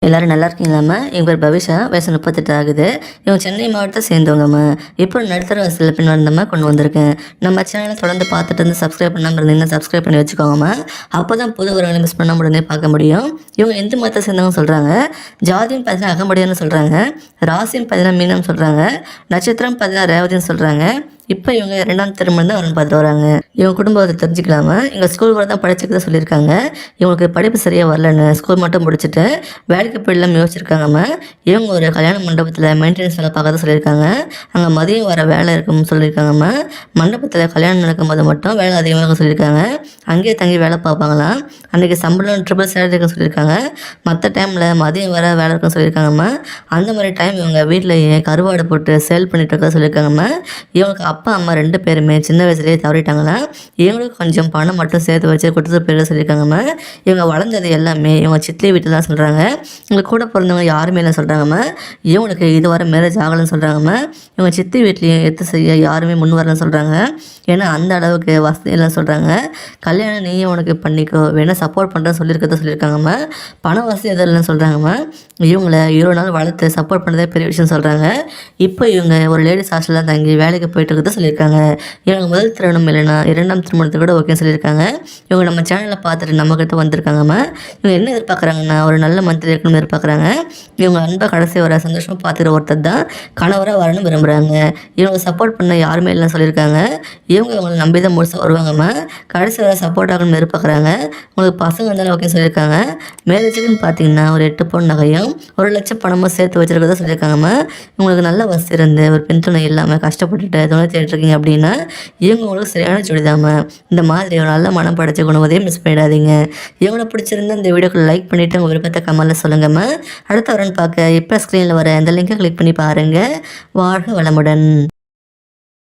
எல்லாரும் நல்லா இருக்கீங்களாம்மா? என் பேர் பவிஷா, வயசு 38 ஆகுது. இவங்க சென்னை மாவட்டத்தை சேர்ந்தவங்கம்மா. இப்போ நடுத்தர வயசில் பின் வந்தம்மா கொண்டு வந்திருக்கேன். நம்ம சேனலை தொடர்ந்து பார்த்துட்டு இருந்து சப்ஸ்கிரைப் பண்ணாமல் இருந்தீங்கன்னா சப்ஸ்கிரைப் பண்ணி வச்சுக்கோங்கம்மா. அப்போ தான் புது வரவங்களை மிஸ் பண்ண உடனே பார்க்க முடியும். இவங்க எந்த மதத்தை சேர்ந்தவங்க சொல்கிறாங்க. ஜாதின்னு பார்த்தீங்கன்னா அகம்படியான்னு சொல்கிறாங்க. ராசின்னு பார்த்தீங்கன்னா மீனம்னு சொல்கிறாங்க. நட்சத்திரம் பார்த்தீங்கன்னா ரேவதின்னு சொல்கிறாங்க. இப்போ இவங்க 2ஆம் திருமணம் தான் வரணும் பார்த்து வராங்க. இவங்க குடும்பத்தை தெரிஞ்சுக்கலாமா? எங்கள் ஸ்கூல் கூட தான் படிச்சுக்கிறத சொல்லியிருக்காங்க. இவங்களுக்கு படிப்பு சரியாக வரலன்னு ஸ்கூல் மட்டும் முடிச்சுட்டு வேலைக்கு போயிடலாம் யோசிச்சிருக்காங்கம்மா. இவங்க ஒரு கல்யாண மண்டபத்தில் மெயின்டெனன்ஸ் வேலை பார்க்கறத சொல்லியிருக்காங்க. அங்கே மதியம் வர வேலை இருக்குன்னு சொல்லியிருக்காங்கம்மா. மண்டபத்தில் கல்யாணம் நடக்கும்போது மட்டும் வேலை அதிகமாக சொல்லியிருக்காங்க. அங்கேயே தங்கி வேலை பார்ப்பாங்களாம். அன்றைக்கி சம்பளம் ட்ரிபிள் சேலரி இருக்குன்னு சொல்லியிருக்காங்க. மற்ற டைமில் மதியம் வர வேலை இருக்குன்னு சொல்லியிருக்காங்கம்மா. அந்த மாதிரி டைம் இவங்க வீட்டிலேயே கருவாடு போட்டு சேல் பண்ணிட்டு இருக்க சொல்லியிருக்காங்கம்மா. இவங்களுக்கு அப்பா அம்மா 2 பேருமே சின்ன வயசுலேயே தவறிட்டாங்களாம். இவங்களுக்கு கொஞ்சம் பணம் மட்டும் சேர்த்து வச்சு கொடுத்து பேர சொல்லியிருக்காங்கம்மா. இவங்க வளர்ந்தது எல்லாமே இவங்க சித்தி வீட்டில் தான் சொல்கிறாங்க. இவங்க கூட பிறந்தவங்க யாருமே இல்லை சொல்கிறாங்கம்மா. இவங்களுக்கு இதுவரை மேரேஜ் ஆகலைன்னு சொல்கிறாங்கம்மா. இவங்க சித்தி வீட்லேயும் எடுத்து செய்ய யாருமே முன் வரலன்னு சொல்கிறாங்க. ஏன்னா அந்த அளவுக்கு வசதி இல்லைன்னு சொல்கிறாங்க. கல்யாணம் நீயும் உனக்கு பண்ணிக்கோ, வேணால் சப்போர்ட் பண்ணுறேன்னு சொல்லியிருக்காங்கம்மா. பண வசதி எதுவும் இல்லைன்னு சொல்கிறாங்கம்மா. இவங்கள 20 நாள் வளர்த்து சப்போர்ட் பண்ணுறதே பெரிய விஷயம் சொல்கிறாங்க. இப்போ இவங்க ஒரு லேடிஸ் ஹாஸ்டலில் தங்கி வேலைக்கு போயிட்டு இருக்கிறத சொல்லியிருக்காங்க. இவங்க முதல் திருமணம் இல்லைன்னா 2ஆம் திருமணத்துக்கு கூட ஓகேன்னு சொல்லியிருக்காங்க. இவங்க நம்ம சேனலை பார்த்துட்டு நம்மக்கிட்ட வந்திருக்காங்கம்மா. இவங்க என்ன எதிர்பார்க்குறாங்கன்னா ஒரு நல்ல மந்திரி இருக்கணும்னு எதிர்பார்க்குறாங்க. இவங்க அன்பை கடைசி வர சந்தோஷமாக பார்த்துக்கிற ஒருத்தர் தான் கணவராக வரணும்னு விரும்புகிறாங்க. இவங்க சப்போர்ட் பண்ண யாருமே இல்லைன்னு சொல்லியிருக்காங்க. இவங்களை நம்பி தான் முழுசாக வருவாங்கம்மா. கடைசி வர சப்போர்ட் ஆகணும்னு எதிர்பார்க்குறாங்க. உங்களுக்கு பசங்க இருந்தாலும் ஓகே சொல்லியிருக்காங்க. மேரேஜுக்குன்னு பார்த்தீங்கன்னா ஒரு 8 பவுன் நகையும் 1 லட்சம் பணமும் சேர்த்து வச்சுருக்கதான் சொல்லியிருக்காங்கம்மா. இவங்களுக்கு நல்ல வசதி இருந்து ஒரு பெண் துணை இல்லாமல் கஷ்டப்பட்டுட்டு துணை தேடிருக்கீங்க அப்படின்னா இவங்க உங்களுக்கு சரியான ஜோடிதாம்மா. இந்த மாதிரி ஒரு நல்ல மனம் படைச்ச குணவதையும் மிஸ் பண்ணிடாதீங்க. இவங்களை பிடிச்சிருந்தா இந்த வீடியோக்கு லைக் பண்ணிவிட்டு உங்கள் விருப்பத்தை கமெண்ட்டில் சொல்லுங்கம்மா. அடுத்த வரன்னு பார்க்க இப்போ ஸ்க்ரீனில் வர இந்த லிங்கை கிளிக் பண்ணி பாருங்கள். வாழ்க வளமுடன்.